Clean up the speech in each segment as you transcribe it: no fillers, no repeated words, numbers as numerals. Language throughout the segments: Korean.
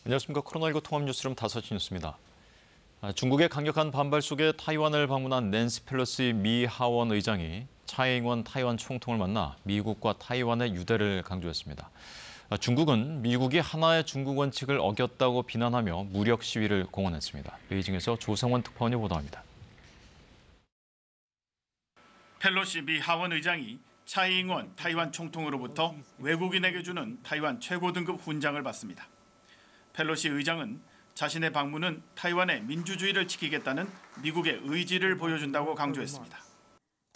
안녕하십니까. 코로나19 통합뉴스룸 5시 뉴스입니다. 중국의 강력한 반발 속에 타이완을 방문한 낸시 펠로시 미 하원 의장이 차이잉원 타이완 총통을 만나 미국과 타이완의 유대를 강조했습니다. 중국은 미국이 하나의 중국 원칙을 어겼다고 비난하며 무력 시위를 공언했습니다. 베이징에서 조성원 특파원이 보도합니다. 펠로시 미 하원 의장이 차이잉원 타이완 총통으로부터 외국인에게 주는 타이완 최고 등급 훈장을 받습니다. 펠로시 의장은 자신의 방문은 타이완의 민주주의를 지키겠다는 미국의 의지를 보여준다고 강조했습니다.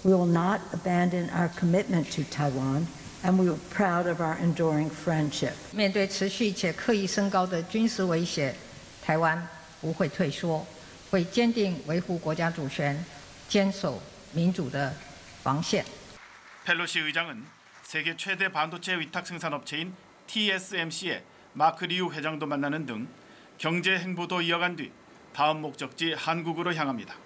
We will not abandon our commitment to Taiwan, and we are proud of our enduring friendship. 面对持续且刻意升高的军事威胁，台湾不会退缩，会坚定维护国家主权，坚守民主的防线。 펠로시 의장은 세계 최대 반도체 위탁 생산업체인 TSMC의 마크 리우 회장도 만나는 등 경제 행보도 이어간 뒤 다음 목적지 한국으로 향합니다.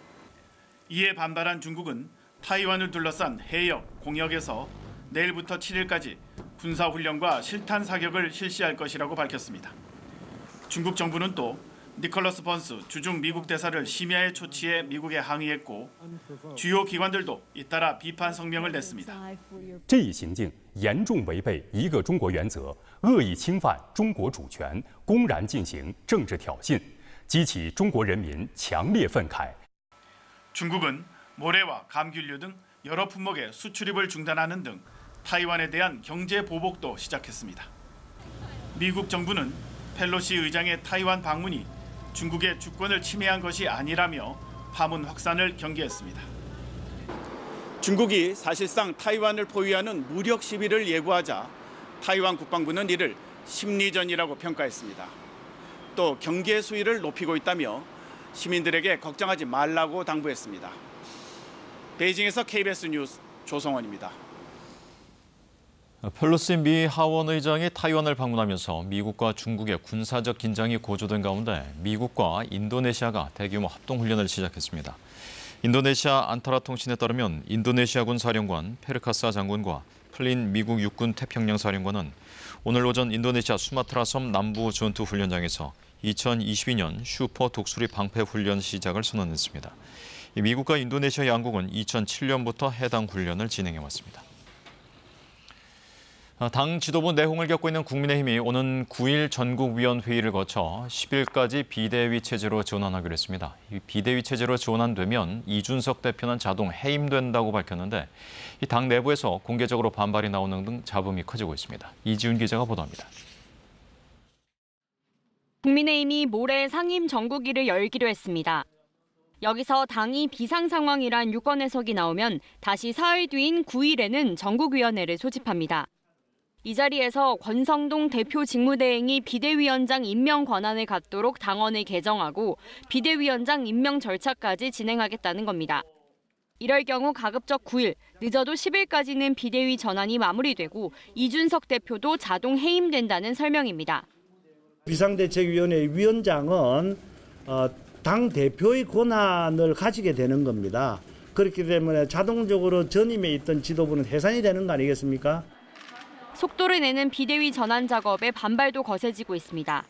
이에 반발한 중국은 타이완을 둘러싼 해역, 공역에서 내일부터 7일까지 군사훈련과 실탄 사격을 실시할 것이라고 밝혔습니다. 중국 정부는 또 니콜러스 번스 주중 미국 대사를 심야에 초치해 미국에 항의했고 주요 기관들도 잇따라 비판 성명을 냈습니다. 这一行径严重违背一个中国原则，恶意侵犯中国主权，公然进行政治挑衅，激起中国人民强烈愤慨。 중국은 모래와 감귤류 등 여러 품목의 수출입을 중단하는 등 타이완에 대한 경제 보복도 시작했습니다. 미국 정부는 펠로시 의장의 타이완 방문이 중국의 주권을 침해한 것이 아니라며 파문 확산을 경계했습니다. 중국이 사실상 타이완을 포위하는 무력 시위를 예고하자 타이완 국방부는 이를 심리전이라고 평가했습니다. 또 경계 수위를 높이고 있다며 시민들에게 걱정하지 말라고 당부했습니다. 베이징에서 KBS 뉴스 조성원입니다. 펠로시 미 하원 의장이 타이완을 방문하면서 미국과 중국의 군사적 긴장이 고조된 가운데 미국과 인도네시아가 대규모 합동훈련을 시작했습니다. 인도네시아 안타라 통신에 따르면 인도네시아군 사령관 페르카사 장군과 플린 미국 육군 태평양 사령관은 오늘 오전 인도네시아 수마트라 섬 남부 전투훈련장에서 2022년 슈퍼 독수리 방패 훈련 시작을 선언했습니다. 미국과 인도네시아 양국은 2007년부터 해당 훈련을 진행해왔습니다. 당 지도부 내홍을 겪고 있는 국민의힘이 오는 9일 전국위원회의를 거쳐 10일까지 비대위 체제로 전환하기로 했습니다. 이 비대위 체제로 전환되면 이준석 대표는 자동 해임된다고 밝혔는데 이 당 내부에서 공개적으로 반발이 나오는 등 잡음이 커지고 있습니다. 이지훈 기자가 보도합니다. 국민의힘이 모레 상임 정국위를 열기로 했습니다. 여기서 당이 비상 상황이란 유권 해석이 나오면 다시 사흘 뒤인 9일에는 전국위원회를 소집합니다. 이 자리에서 권성동 대표 직무대행이 비대위원장 임명 권한을 갖도록 당원을 개정하고 비대위원장 임명 절차까지 진행하겠다는 겁니다. 이럴 경우 가급적 9일, 늦어도 10일까지는 비대위 전환이 마무리되고 이준석 대표도 자동 해임된다는 설명입니다. 비상대책위원회 위원장은 당 대표의 권한을 가지게 되는 겁니다. 그렇기 때문에 자동적으로 전임에 있던 지도부는 해산이 되는 거 아니겠습니까? 속도를 내는 비대위 전환 작업에 반발도 거세지고 있습니다.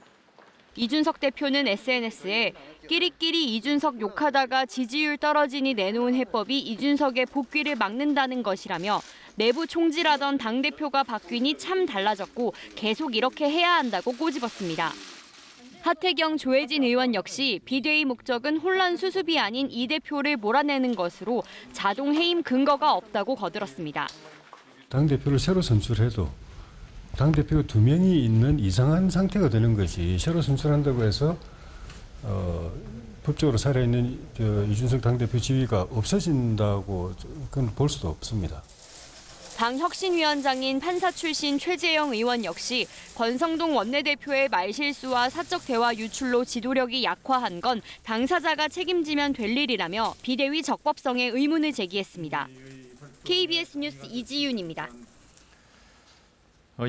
이준석 대표는 SNS에 끼리끼리 이준석 욕하다가 지지율 떨어지니 내놓은 해법이 이준석의 복귀를 막는다는 것이라며 내부 총질하던 당대표가 바뀌니 참 달라졌고 계속 이렇게 해야 한다고 꼬집었습니다. 하태경, 조혜진 의원 역시 비대위 목적은 혼란 수습이 아닌 이 대표를 몰아내는 것으로 자동 해임 근거가 없다고 거들었습니다. 당대표를 새로 선출해도 당대표가 2명이 있는 이상한 상태가 되는 것이 새로 선출한다고 해서 법적으로 살아있는 이준석 당대표 지위가 없어진다고 그건 볼 수도 없습니다. 당 혁신위원장인 판사 출신 최재형 의원 역시 권성동 원내대표의 말실수와 사적 대화 유출로 지도력이 약화한 건 당사자가 책임지면 될 일이라며 비대위 적법성에 의문을 제기했습니다. KBS 뉴스 이지윤입니다.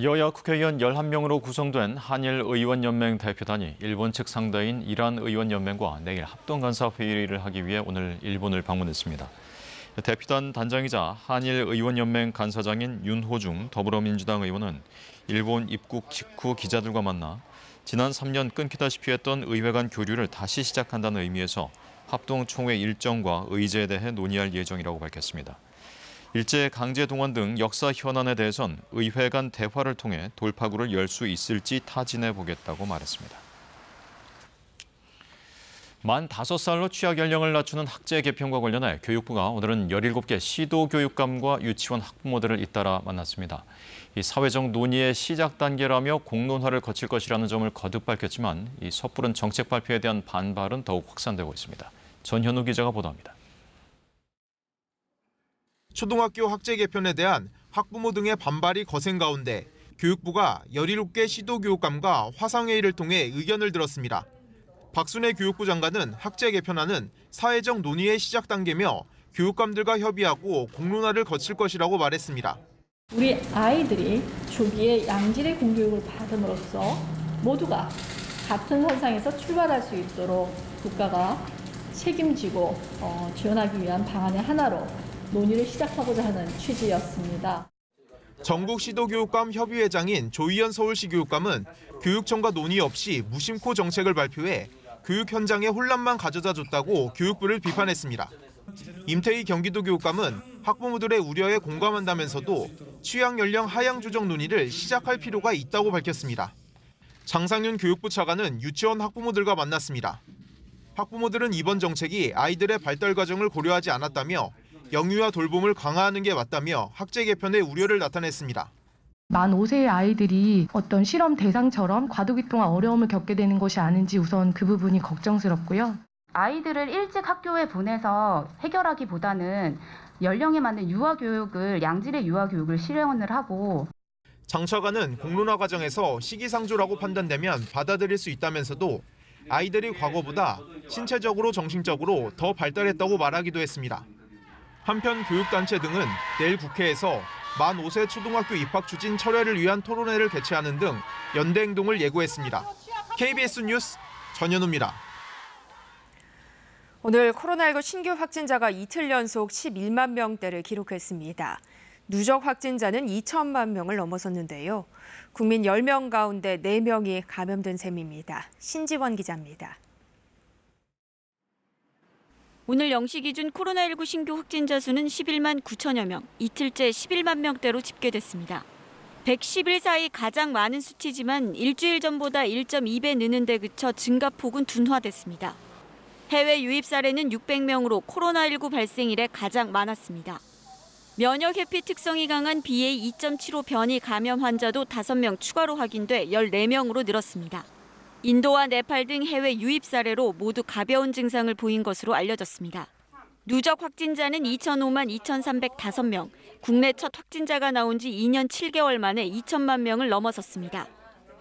여야 국회의원 11명으로 구성된 한일의원연맹 대표단이 일본 측 상대인 이란 의원연맹과 내일 합동간사회의를 하기 위해 오늘 일본을 방문했습니다. 대표단 단장이자 한일의원연맹 간사장인 윤호중 더불어민주당 의원은 일본 입국 직후 기자들과 만나 지난 3년 끊기다시피 했던 의회 간 교류를 다시 시작한다는 의미에서 합동총회 일정과 의제에 대해 논의할 예정이라고 밝혔습니다. 일제 강제 동원 등 역사 현안에 대해선 의회 간 대화를 통해 돌파구를 열 수 있을지 타진해 보겠다고 말했습니다. 만 5살로 취학 연령을 낮추는 학제 개편과 관련해 교육부가 오늘은 17개 시도교육감과 유치원 학부모들을 잇따라 만났습니다. 이 사회적 논의의 시작 단계라며 공론화를 거칠 것이라는 점을 거듭 밝혔지만 이 섣부른 정책 발표에 대한 반발은 더욱 확산되고 있습니다. 전현우 기자가 보도합니다. 초등학교 학제 개편에 대한 학부모 등의 반발이 거센 가운데 교육부가 17개 시도교육감과 화상회의를 통해 의견을 들었습니다. 박순애 교육부 장관은 학제 개편안은 사회적 논의의 시작 단계며 교육감들과 협의하고 공론화를 거칠 것이라고 말했습니다. 우리 아이들이 조기에 양질의 공교육을 받음으로써 모두가 같은 선상에서 출발할 수 있도록 국가가 책임지고 지원하기 위한 방안의 하나로 논의를 시작하고자 하는 취지였습니다. 전국 시도교육감 협의회장인 조희연 서울시 교육감은 교육청과 논의 없이 무심코 정책을 발표해 교육 현장에 혼란만 가져다 줬다고 교육부를 비판했습니다. 임태희 경기도 교육감은 학부모들의 우려에 공감한다면서도 취학 연령 하향 조정 논의를 시작할 필요가 있다고 밝혔습니다. 장상윤 교육부 차관은 유치원 학부모들과 만났습니다. 학부모들은 이번 정책이 아이들의 발달 과정을 고려하지 않았다며 영유아 돌봄을 강화하는 게 맞다며 학제 개편의 우려를 나타냈습니다. 만 5세의 아이들이 어떤 실험 대상처럼 과도기 동안 어려움을 겪게 되는 것이 아닌지 우선 그 부분이 걱정스럽고요. 아이들을 일찍 학교에 보내서 해결하기보다는 연령에 맞는 유아교육을 양질의 유아교육을 실현을 하고 장 차관은 공론화 과정에서 시기상조라고 판단되면 받아들일 수 있다면서도 아이들이 과거보다 신체적으로 정신적으로 더 발달했다고 말하기도 했습니다. 한편 교육단체 등은 내일 국회에서 만 5세 초등학교 입학 추진 철회를 위한 토론회를 개최하는 등 연대 행동을 예고했습니다. KBS 뉴스 전현우입니다. 오늘 코로나19 신규 확진자가 이틀 연속 11만 명대를 기록했습니다. 누적 확진자는 2천만 명을 넘어섰는데요. 국민 10명 가운데 4명이 감염된 셈입니다. 신지원 기자입니다. 오늘 0시 기준 코로나19 신규 확진자 수는 11만 9천여 명, 이틀째 11만 명대로 집계됐습니다. 110일 사이 가장 많은 수치지만 일주일 전보다 1.2배 느는 데 그쳐 증가폭은 둔화됐습니다. 해외 유입 사례는 600명으로 코로나19 발생 이래 가장 많았습니다. 면역 회피 특성이 강한 BA.2.75 변이 감염 환자도 5명 추가로 확인돼 14명으로 늘었습니다. 인도와 네팔 등 해외 유입 사례로 모두 가벼운 증상을 보인 것으로 알려졌습니다. 누적 확진자는 2,005만 2,305명, 국내 첫 확진자가 나온 지 2년 7개월 만에 2천만 명을 넘어섰습니다.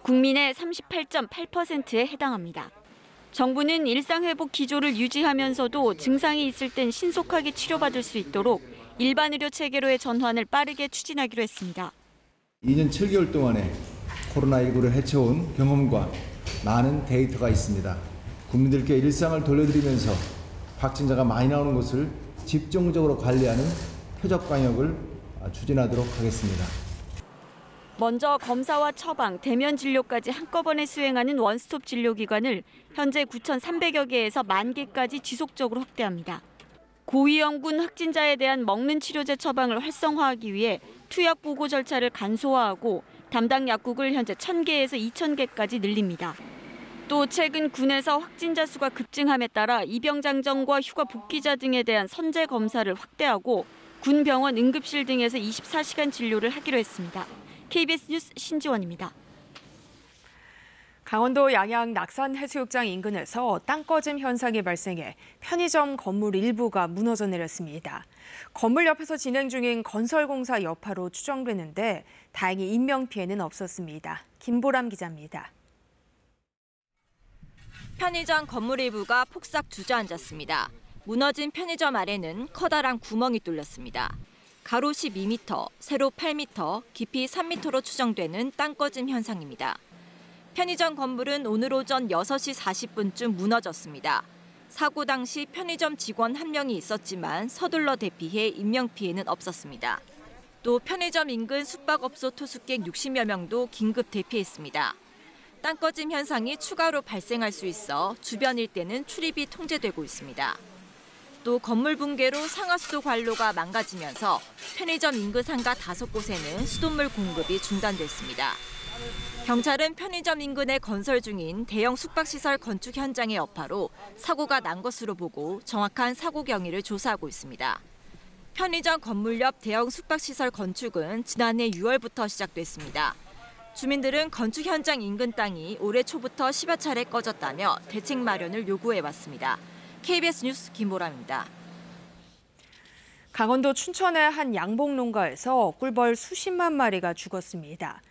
국민의 38.8%에 해당합니다. 정부는 일상회복 기조를 유지하면서도 증상이 있을 땐 신속하게 치료받을 수 있도록 일반 의료 체계로의 전환을 빠르게 추진하기로 했습니다. 2년 7개월 동안에 코로나19를 헤쳐온 경험과 많은 데이터가 있습니다. 국민들께 일상을 돌려드리면서 확진자가 많이 나오는 곳을 집중적으로 관리하는 표적 방역을 추진하도록 하겠습니다. 먼저 검사와 처방, 대면 진료까지 한꺼번에 수행하는 원스톱 진료기관을 현재 9,300여 개에서 10,000개까지 지속적으로 확대합니다. 고위험군 확진자에 대한 먹는 치료제 처방을 활성화하기 위해 투약 보고 절차를 간소화하고 담당 약국을 현재 1,000개에서 2,000개까지 늘립니다. 또 최근 군에서 확진자 수가 급증함에 따라 입영장정과 휴가 복귀자 등에 대한 선제 검사를 확대하고 군 병원 응급실 등에서 24시간 진료를 하기로 했습니다. KBS 뉴스 신지원입니다. 강원도 양양 낙산해수욕장 인근에서 땅 꺼짐 현상이 발생해 편의점 건물 일부가 무너져 내렸습니다. 건물 옆에서 진행 중인 건설공사 여파로 추정되는데 다행히 인명피해는 없었습니다. 김보람 기자입니다. 편의점 건물 일부가 폭삭 주저앉았습니다. 무너진 편의점 아래는 커다란 구멍이 뚫렸습니다. 가로 12m, 세로 8m, 깊이 3m로 추정되는 땅 꺼짐 현상입니다. 편의점 건물은 오늘 오전 6시 40분쯤 무너졌습니다. 사고 당시 편의점 직원 1명이 있었지만 서둘러 대피해 인명피해는 없었습니다. 또 편의점 인근 숙박업소 투숙객 60여 명도 긴급 대피했습니다. 땅 꺼짐 현상이 추가로 발생할 수 있어 주변 일대는 출입이 통제되고 있습니다. 또 건물 붕괴로 상하수도 관로가 망가지면서 편의점 인근 상가 5곳에는 수돗물 공급이 중단됐습니다. 경찰은 편의점 인근에 건설 중인 대형 숙박시설 건축 현장의 여파로 사고가 난 것으로 보고 정확한 사고 경위를 조사하고 있습니다. 편의점 건물 옆 대형 숙박시설 건축은 지난해 6월부터 시작됐습니다. 주민들은 건축 현장 인근 땅이 올해 초부터 10여 차례 꺼졌다며 대책 마련을 요구해왔습니다. KBS 뉴스 김보람입니다. 강원도 춘천의 한 양봉 농가에서 꿀벌 수십만 마리가 죽었습니다.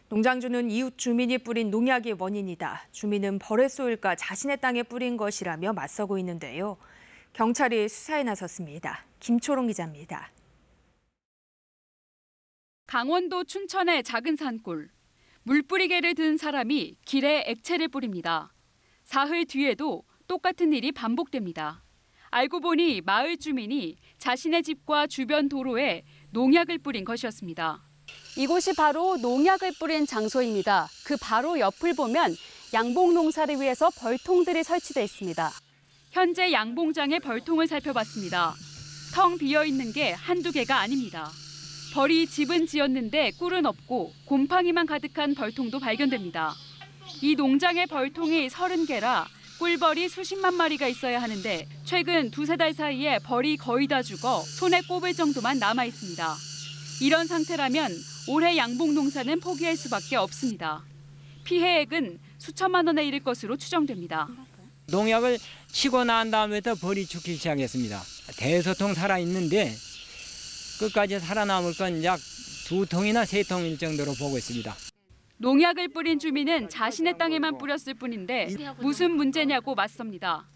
농장주는 이웃 주민이 뿌린 농약이 원인이다. 주민은 벌의 쏘일까 자신의 땅에 뿌린 것이라며 맞서고 있는데요. 경찰이 수사에 나섰습니다. 김초롱 기자입니다. 강원도 춘천의 작은 산골. 물뿌리개를 든 사람이 길에 액체를 뿌립니다. 사흘 뒤에도 똑같은 일이 반복됩니다. 알고 보니 마을 주민이 자신의 집과 주변 도로에 농약을 뿌린 것이었습니다. 이곳이 바로 농약을 뿌린 장소입니다. 그 바로 옆을 보면 양봉 농사를 위해서 벌통들이 설치돼 있습니다. 현재 양봉장의 벌통을 살펴봤습니다. 텅 비어있는 게 한두 개가 아닙니다. 벌이 집은 지었는데 꿀은 없고 곰팡이만 가득한 벌통도 발견됩니다. 이 농장의 벌통이 30개라 꿀벌이 수십만 마리가 있어야 하는데 최근 2-3달 사이에 벌이 거의 다 죽어 손에 꼽을 정도만 남아 있습니다. 이런 상태라면 올해 양봉 농사는 포기할 수밖에 없습니다. 피해액은 수천만 원에 이를 것으로 추정됩니다. 농약을 치고 난 다음부터 벌이 죽기 시작했습니다. 대소통 살아있는데 끝까지 살아남을 건 약 2통이나 3통일 정도로 보고 있습니다. 농약을 뿌린 주민은 자신의 땅에만 뿌렸을 뿐인데 무슨 문제냐고 맞섭니다.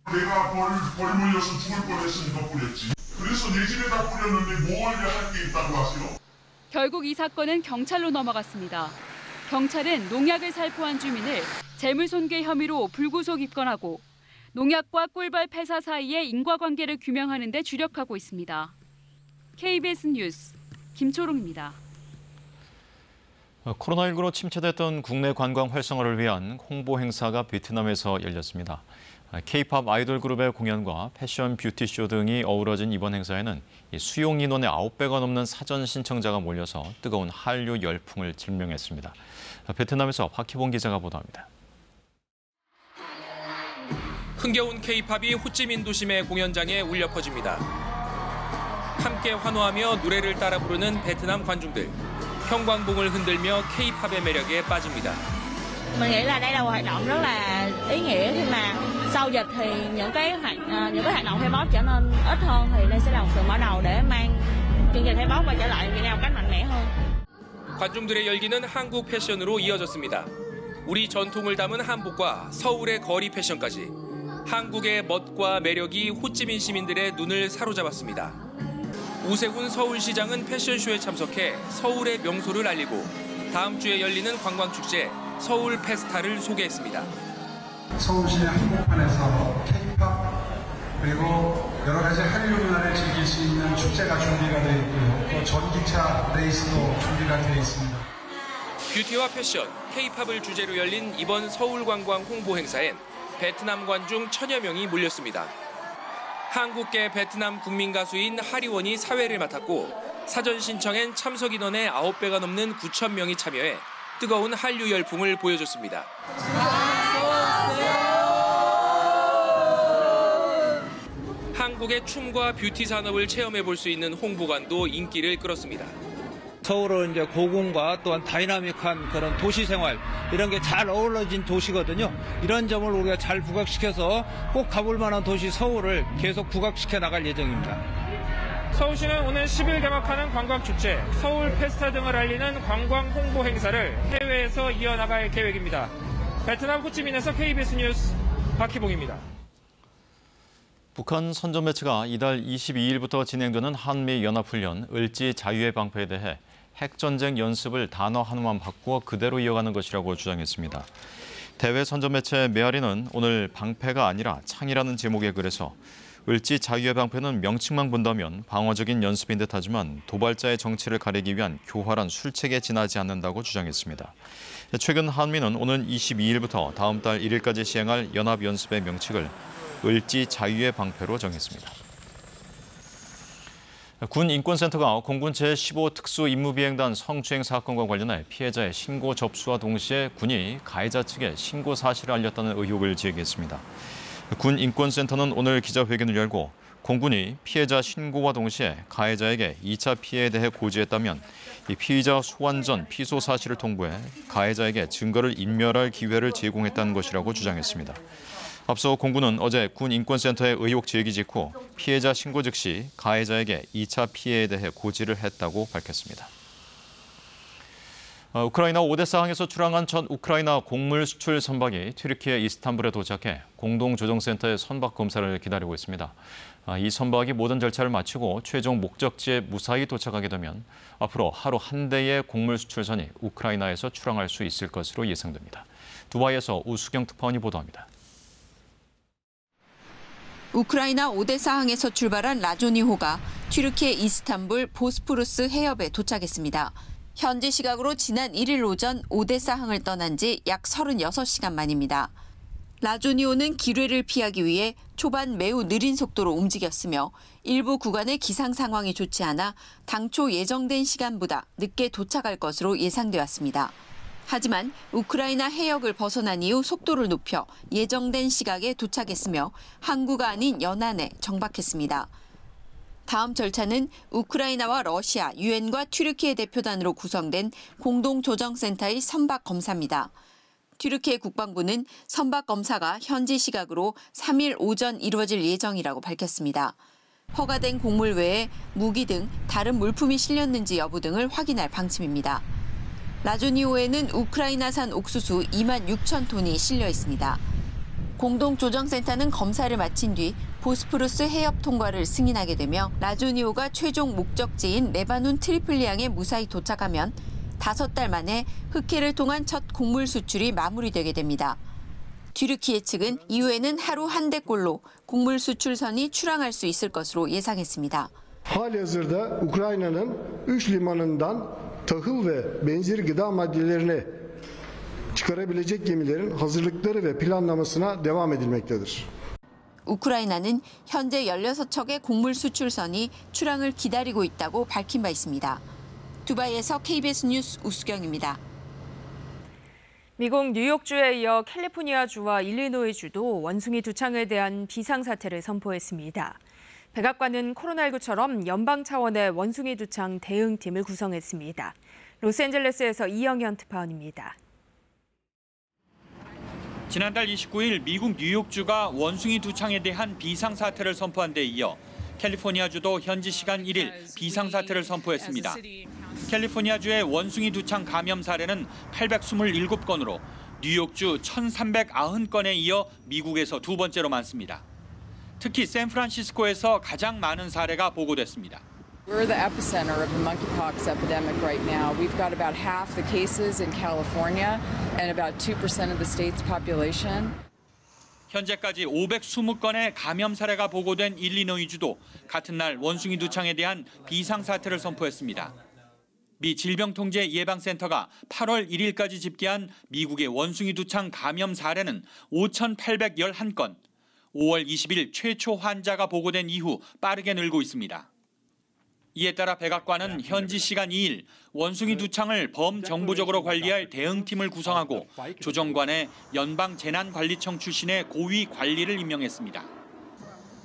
내가 벌 물려서 죽을 뻔했으니까 뿌렸지. 그래서 내 집에다 뿌렸는데 뭘 할 게 있다고 하세요? 결국 이 사건은 경찰로 넘어갔습니다. 경찰은 농약을 살포한 주민을 재물손괴 혐의로 불구속 입건하고 농약과 꿀벌 폐사 사이의 인과관계를 규명하는 데 주력하고 있습니다. KBS 뉴스 김초롱입니다. 코로나19로 침체됐던 국내 관광 활성화를 위한 홍보 행사가 베트남에서 열렸습니다. K-팝 아이돌 그룹의 공연과 패션 뷰티쇼 등이 어우러진 이번 행사에는 수용 인원의 9배가 넘는 사전 신청자가 몰려서 뜨거운 한류 열풍을 증명했습니다. 베트남에서 박희봉 기자가 보도합니다. 흥겨운 K-팝이 호찌민 도심의 공연장에 울려 퍼집니다. 함께 환호하며 노래를 따라 부르는 베트남 관중들. 형광봉을 흔들며 K-팝의 매력에 빠집니다. Mình nghĩ là đây là một hoạt động rất là ý nghĩa khi mà sau dịch thì những cái hoạt động K-pop trở nên ít hơn thì đây sẽ là một sự mở đầu để mang chương trình K-pop quay trở lại Việt Nam một cách mạnh mẽ hơn. 관중들의 열기는 한국 패션으로 이어졌습니다. 우리 전통을 담은 한복과 서울의 거리 패션까지 한국의 멋과 매력이 호찌민 시민들의 눈을 사로잡았습니다. 우세훈 서울시장은 패션쇼에 참석해 서울의 명소를 알리고 다음 주에 열리는 관광축제 서울 페스타를 소개했습니다. 서울시의 한복판에서 K-팝 그리고 여러 가지 한류 문화를 즐길 수 있는 축제가 준비가 되어 있고요. 또 전기차 레이스도 준비가 되어 있습니다. 뷰티와 패션, K-팝을 주제로 열린 이번 서울관광 홍보 행사엔 베트남 관중 1000여 명이 몰렸습니다. 한국계 베트남 국민 가수인 하리원이 사회를 맡았고 사전 신청엔 참석 인원의 9배가 넘는 9,000명이 참여해 뜨거운 한류 열풍을 보여줬습니다. 한국의 춤과 뷰티 산업을 체험해 볼 수 있는 홍보관도 인기를 끌었습니다. 서울은 이제 고궁과 또한 다이나믹한 그런 도시 생활 이런 게 잘 어우러진 도시거든요. 이런 점을 우리가 잘 부각시켜서 꼭 가볼 만한 도시 서울을 계속 부각시켜 나갈 예정입니다. 서울시는 오늘 10일 개막하는 관광축제, 서울 페스타 등을 알리는 관광 홍보 행사를 해외에서 이어나갈 계획입니다. 베트남 호치민에서 KBS 뉴스 박희봉입니다. 북한 선전매체가 이달 22일부터 진행되는 한미연합훈련 을지 자유의 방패에 대해 핵전쟁 연습을 단어 하나만 바꾸어 그대로 이어가는 것이라고 주장했습니다. 대외 선전매체 메아리는 오늘 방패가 아니라 창이라는 제목의 글에서 을지 자유의 방패는 명칭만 본다면 방어적인 연습인 듯하지만 도발자의 정체를 가리기 위한 교활한 술책에 지나지 않는다고 주장했습니다. 최근 한미는 오는 22일부터 다음 달 1일까지 시행할 연합연습의 명칭을 을지 자유의 방패로 정했습니다. 군 인권센터가 공군 제15 특수임무비행단 성추행 사건과 관련해 피해자의 신고 접수와 동시에 군이 가해자 측에 신고 사실을 알렸다는 의혹을 제기했습니다. 군 인권센터는 오늘 기자회견을 열고 공군이 피해자 신고와 동시에 가해자에게 2차 피해에 대해 고지했다면 이 피의자 소환 전 피소 사실을 통보해 가해자에게 증거를 인멸할 기회를 제공했다는 것이라고 주장했습니다. 앞서 공군은 어제 군 인권센터의 의혹 제기 직후 피해자 신고 즉시 가해자에게 2차 피해에 대해 고지를 했다고 밝혔습니다. 우크라이나 오데사항에서 출항한 첫 우크라이나 곡물 수출 선박이 튀르키예 이스탄불에 도착해 공동조정센터의 선박 검사를 기다리고 있습니다. 이 선박이 모든 절차를 마치고 최종 목적지에 무사히 도착하게 되면 앞으로 하루 한 대의 곡물 수출선이 우크라이나에서 출항할 수 있을 것으로 예상됩니다. 두바이에서 우수경 특파원이 보도합니다. 우크라이나 오데사항에서 출발한 라조니호가 튀르키예 이스탄불 보스포루스 해협에 도착했습니다. 현지 시각으로 지난 1일 오전 오데사항을 떠난 지 약 36시간 만입니다. 라조니호는 기뢰를 피하기 위해 초반 매우 느린 속도로 움직였으며 일부 구간의 기상 상황이 좋지 않아 당초 예정된 시간보다 늦게 도착할 것으로 예상되었습니다. 하지만 우크라이나 해역을 벗어난 이후 속도를 높여 예정된 시각에 도착했으며 항구가 아닌 연안에 정박했습니다. 다음 절차는 우크라이나와 러시아, 유엔과 튀르키예 대표단으로 구성된 공동조정센터의 선박 검사입니다. 튀르키예 국방부는 선박 검사가 현지 시각으로 3일 오전 이루어질 예정이라고 밝혔습니다. 허가된 곡물 외에 무기 등 다른 물품이 실렸는지 여부 등을 확인할 방침입니다. 라조니호에는 우크라이나산 옥수수 2만 6천 톤이 실려 있습니다. 공동조정센터는 검사를 마친 뒤 보스포루스 해협 통과를 승인하게 되며 라조니호가 최종 목적지인 레바논 트리플리항에 무사히 도착하면 5달 만에 흑해를 통한 첫 곡물 수출이 마무리되게 됩니다. 튀르키예 측은 이후에는 하루 한 대꼴로 곡물 수출선이 출항할 수 있을 것으로 예상했습니다. Halihazırda Ukrayna'nın 3 limanından tahıl ve benzeri gıda maddelerini çıkarabilecek gemilerin hazırlıkları ve planlamasına devam edilmektedir. 우크라이나는 현재 16척의 곡물 수출선이 출항을 기다리고 있다고 밝힌 바 있습니다. 두바이에서 KBS 뉴스 우수경입니다. 미국 뉴욕주에 이어 캘리포니아주와 일리노이주도 원숭이 두창에 대한 비상사태를 선포했습니다. 백악관은 코로나19처럼 연방 차원의 원숭이 두창 대응팀을 구성했습니다. 로스앤젤레스에서 이영현 특파원입니다. 지난달 29일 미국 뉴욕주가 원숭이 두창에 대한 비상사태를 선포한 데 이어 캘리포니아주도 현지 시간 1일 비상사태를 선포했습니다. 캘리포니아주의 원숭이 두창 감염 사례는 827건으로 뉴욕주 1,390건에 이어 미국에서 두 번째로 많습니다. 특히 샌프란시스코에서 가장 많은 사례가 보고됐습니다. We're the epicenter of the monkeypox epidemic right now. We've got about half the cases in California and about 2% of the state's population. 현재까지 520건의 감염 사례가 보고된 일리노이주도 같은 날 원숭이 두창에 대한 비상사태를 선포했습니다. 미 질병통제예방센터가 8월 1일까지 집계한 미국의 원숭이 두창 감염 사례는 5,811건, 5월 20일 최초 환자가 보고된 이후 빠르게 늘고 있습니다. 이에 따라 백악관은 현지 시간 2일 원숭이 두창을 범정부적으로 관리할 대응팀을 구성하고 조정관에 연방재난관리청 출신의 고위 관리를 임명했습니다.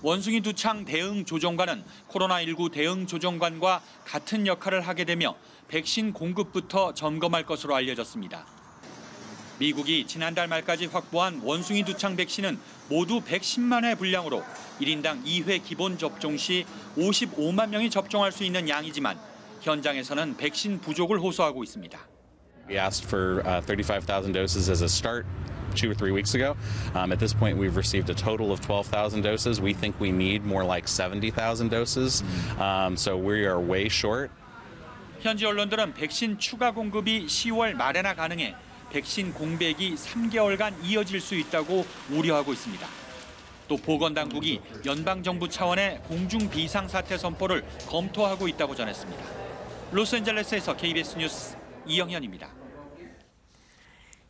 원숭이 두창 대응 조정관은 코로나19 대응 조정관과 같은 역할을 하게 되며 백신 공급부터 점검할 것으로 알려졌습니다. 미국이 지난달 말까지 확보한 원숭이 두창 백신은 모두 110만 회 분량으로 1인당 2회 기본 접종 시 55만 명이 접종할 수 있는 양이지만 현장에서는 백신 부족을 호소하고 있습니다. We asked for 35,000 doses as a start 2 or 3 weeks ago. At this point, we've received a total of 12,000 doses. We think we need more like 70,000 doses. So we are way short. 현지 언론들은 백신 추가 공급이 10월 말에나 가능해 백신 공백이 3개월간 이어질 수 있다고 우려하고 있습니다. 또 또 보건당국이 연방정부 차원의 공중 비상사태 선포를 검토하고 있다고 전했습니다. 로스앤젤레스에서 KBS 뉴스 이영현입니다.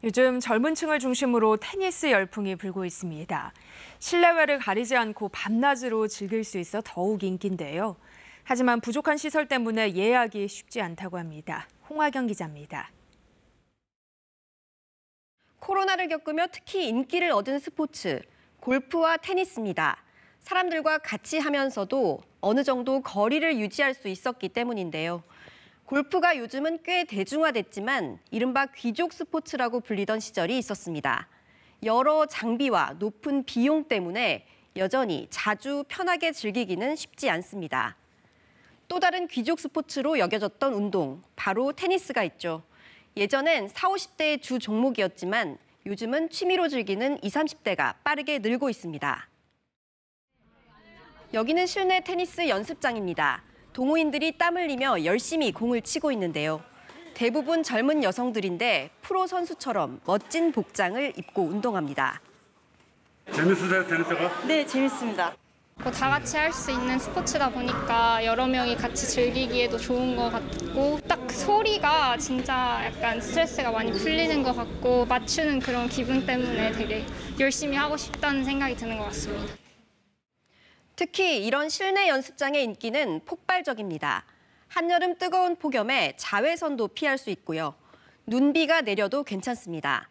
요즘 젊은 층을 중심으로 테니스 열풍이 불고 있습니다. 실내외를 가리지 않고 밤낮으로 즐길 수 있어 더욱 인기인데요. 하지만 부족한 시설 때문에 예약이 쉽지 않다고 합니다. 홍하경 기자입니다. 코로나를 겪으며 특히 인기를 얻은 스포츠, 골프와 테니스입니다. 사람들과 같이 하면서도 어느 정도 거리를 유지할 수 있었기 때문인데요. 골프가 요즘은 꽤 대중화됐지만 이른바 귀족 스포츠라고 불리던 시절이 있었습니다. 여러 장비와 높은 비용 때문에 여전히 자주 편하게 즐기기는 쉽지 않습니다. 또 다른 귀족 스포츠로 여겨졌던 운동, 바로 테니스가 있죠. 예전엔 40, 50대의 주 종목이었지만 요즘은 취미로 즐기는 20, 30대가 빠르게 늘고 있습니다. 여기는 실내 테니스 연습장입니다. 동호인들이 땀 흘리며 열심히 공을 치고 있는데요. 대부분 젊은 여성들인데 프로 선수처럼 멋진 복장을 입고 운동합니다. 재밌으세요, 테니스가? 네, 재밌습니다. 다 같이 할 수 있는 스포츠다 보니까 여러 명이 같이 즐기기에도 좋은 것 같고 딱 소리가 진짜 약간 스트레스가 많이 풀리는 것 같고 맞추는 그런 기분 때문에 되게 열심히 하고 싶다는 생각이 드는 것 같습니다. 특히 이런 실내 연습장의 인기는 폭발적입니다. 한여름 뜨거운 폭염에 자외선도 피할 수 있고요. 눈비가 내려도 괜찮습니다.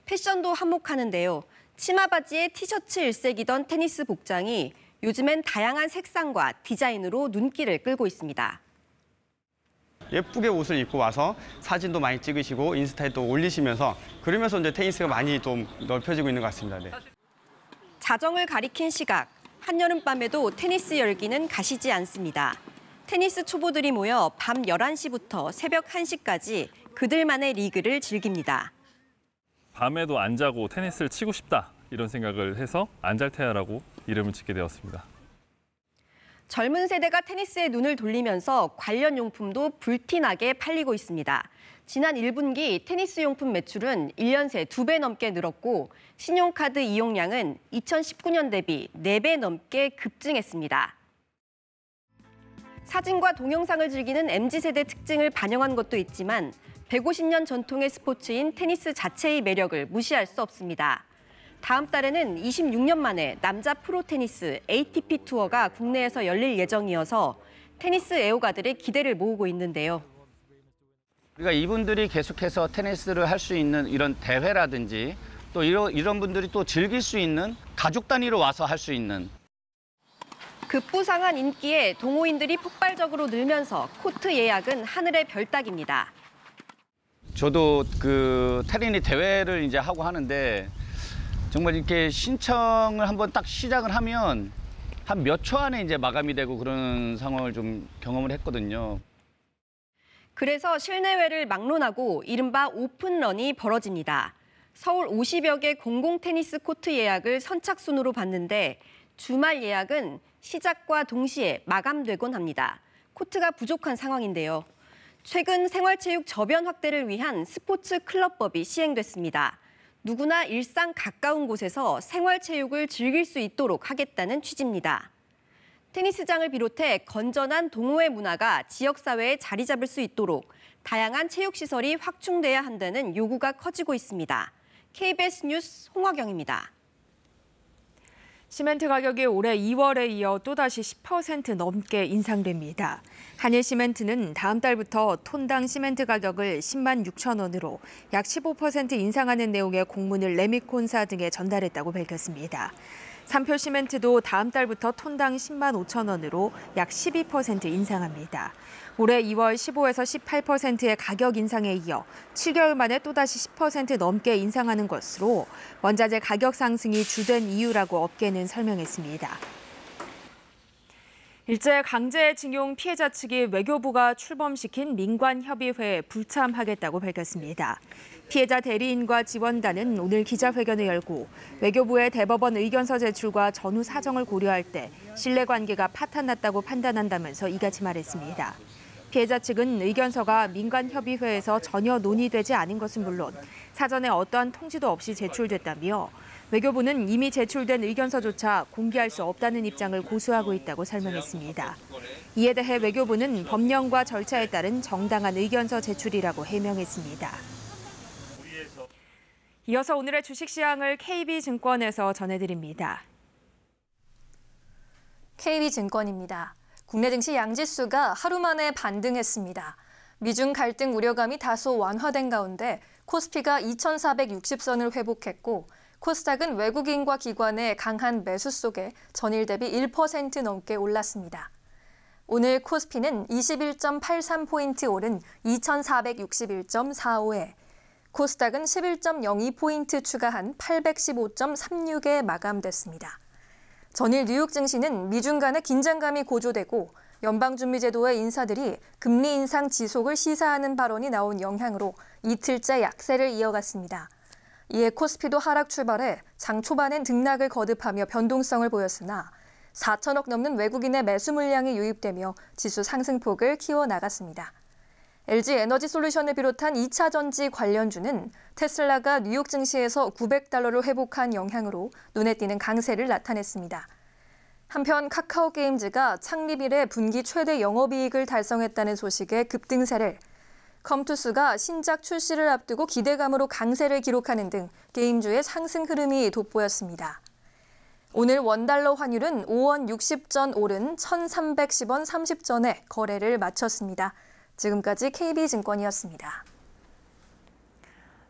패션도 한몫하는데요. 치마 바지에 티셔츠 일색이던 테니스 복장이 요즘엔 다양한 색상과 디자인으로 눈길을 끌고 있습니다. 예쁘게 옷을 입고 와서 사진도 많이 찍으시고 인스타에도 올리시면서 그러면서 이제 테니스가 많이 좀 넓혀지고 있는 것 같습니다. 네. 자정을 가리킨 시각, 한여름밤에도 테니스 열기는 가시지 않습니다. 테니스 초보들이 모여 밤 11시부터 새벽 1시까지 그들만의 리그를 즐깁니다. 밤에도 안 자고 테니스를 치고 싶다 이런 생각을 해서 안잘테아라고 이름을 짓게 되었습니다. 젊은 세대가 테니스에 눈을 돌리면서 관련 용품도 불티나게 팔리고 있습니다. 지난 1분기 테니스 용품 매출은 1년 새 2배 넘게 늘었고 신용카드 이용량은 2019년 대비 4배 넘게 급증했습니다. 사진과 동영상을 즐기는 MZ세대 특징을 반영한 것도 있지만 150년 전통의 스포츠인 테니스 자체의 매력을 무시할 수 없습니다. 다음 달에는 26년 만에 남자 프로 테니스 ATP 투어가 국내에서 열릴 예정이어서 테니스 애호가들의 기대를 모으고 있는데요. 우리가 이분들이 계속해서 테니스를 할 수 있는 이런 대회라든지 또 이런 분들이 또 즐길 수 있는 가족 단위로 와서 할 수 있는 급부상한 인기에 동호인들이 폭발적으로 늘면서 코트 예약은 하늘의 별 따기입니다. 저도 그 테니스 대회를 이제 하고 하는데 정말 이렇게 신청을 한번 딱 시작을 하면 한 몇 초 안에 이제 마감이 되고 그런 상황을 좀 경험을 했거든요. 그래서 실내외를 막론하고 이른바 오픈런이 벌어집니다. 서울 50여 개 공공 테니스 코트 예약을 선착순으로 받는데 주말 예약은 시작과 동시에 마감되곤 합니다. 코트가 부족한 상황인데요. 최근 생활체육 저변 확대를 위한 스포츠 클럽법이 시행됐습니다. 누구나 일상 가까운 곳에서 생활체육을 즐길 수 있도록 하겠다는 취지입니다. 테니스장을 비롯해 건전한 동호회 문화가 지역사회에 자리 잡을 수 있도록 다양한 체육시설이 확충돼야 한다는 요구가 커지고 있습니다. KBS 뉴스 홍화경입니다. 시멘트 가격이 올해 2월에 이어 또다시 10% 넘게 인상됩니다. 한일시멘트는 다음 달부터 톤당 시멘트 가격을 10만 6천 원으로 약 15% 인상하는 내용의 공문을 레미콘사 등에 전달했다고 밝혔습니다. 삼표시멘트도 다음 달부터 톤당 10만 5천 원으로 약 12% 인상합니다. 올해 2월 15에서 18%의 가격 인상에 이어 7개월 만에 또다시 10% 넘게 인상하는 것으로 원자재 가격 상승이 주된 이유라고 업계는 설명했습니다. 일제 강제징용 피해자 측이 외교부가 출범시킨 민관협의회에 불참하겠다고 밝혔습니다. 피해자 대리인과 지원단은 오늘 기자회견을 열고 외교부의 대법원 의견서 제출과 전후 사정을 고려할 때 신뢰관계가 파탄났다고 판단한다면서 이같이 말했습니다. 피해자 측은 의견서가 민간협의회에서 전혀 논의되지 않은 것은 물론 사전에 어떠한 통지도 없이 제출됐다며 외교부는 이미 제출된 의견서조차 공개할 수 없다는 입장을 고수하고 있다고 설명했습니다. 이에 대해 외교부는 법령과 절차에 따른 정당한 의견서 제출이라고 해명했습니다. 이어서 오늘의 주식시장을 KB증권에서 전해드립니다. KB증권입니다. 국내 증시 양지수가 하루 만에 반등했습니다. 미중 갈등 우려감이 다소 완화된 가운데 코스피가 2,460선을 회복했고 코스닥은 외국인과 기관의 강한 매수 속에 전일 대비 1% 넘게 올랐습니다. 오늘 코스피는 21.83포인트 오른 2,461.45에 코스닥은 11.02포인트 추가한 815.36에 마감됐습니다. 전일 뉴욕 증시는 미중 간의 긴장감이 고조되고 연방준비제도의 인사들이 금리 인상 지속을 시사하는 발언이 나온 영향으로 이틀째 약세를 이어갔습니다. 이에 코스피도 하락 출발해 장 초반엔 등락을 거듭하며 변동성을 보였으나 4천억 넘는 외국인의 매수 물량이 유입되며 지수 상승폭을 키워나갔습니다. LG에너지솔루션을 비롯한 2차 전지 관련주는 테슬라가 뉴욕 증시에서 $900를 회복한 영향으로 눈에 띄는 강세를 나타냈습니다. 한편 카카오게임즈가 창립 이래 분기 최대 영업이익을 달성했다는 소식에 급등세를, 컴투스가 신작 출시를 앞두고 기대감으로 강세를 기록하는 등 게임주의 상승 흐름이 돋보였습니다. 오늘 원달러 환율은 5원 60전 오른 1,310원 30전에 거래를 마쳤습니다. 지금까지 KB증권이었습니다.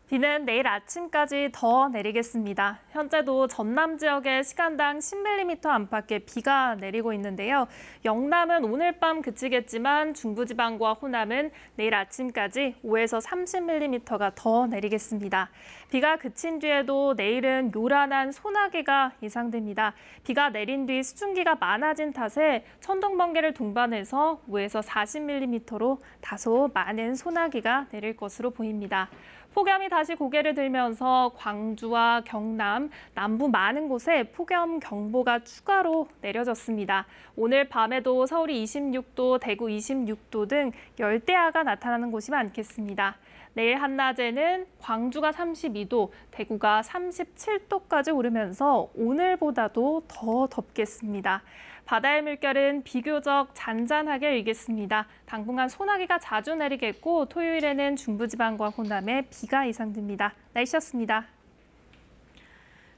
비는 내일 아침까지 더 내리겠습니다. 현재도 전남 지역에 시간당 10mm 안팎의 비가 내리고 있는데요. 영남은 오늘 밤 그치겠지만 중부지방과 호남은 내일 아침까지 5에서 30mm가 더 내리겠습니다. 비가 그친 뒤에도 내일은 요란한 소나기가 예상됩니다. 비가 내린 뒤 수증기가 많아진 탓에 천둥번개를 동반해서 5에서 40mm로 다소 많은 소나기가 내릴 것으로 보입니다. 폭염이 다시 고개를 들면서 광주와 경남, 남부 많은 곳에 폭염 경보가 추가로 내려졌습니다. 오늘 밤에도 서울이 26도, 대구 26도 등 열대야가 나타나는 곳이 많겠습니다. 내일 한낮에는 광주가 32도, 대구가 37도까지 오르면서 오늘보다도 더 덥겠습니다. 바다의 물결은 비교적 잔잔하게 일겠습니다. 당분간 소나기가 자주 내리겠고 토요일에는 중부지방과 호남에 비가 예상됩니다. 날씨였습니다.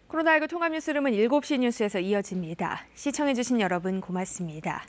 코로나19 통합뉴스룸은 7시 뉴스에서 이어집니다. 시청해주신 여러분 고맙습니다.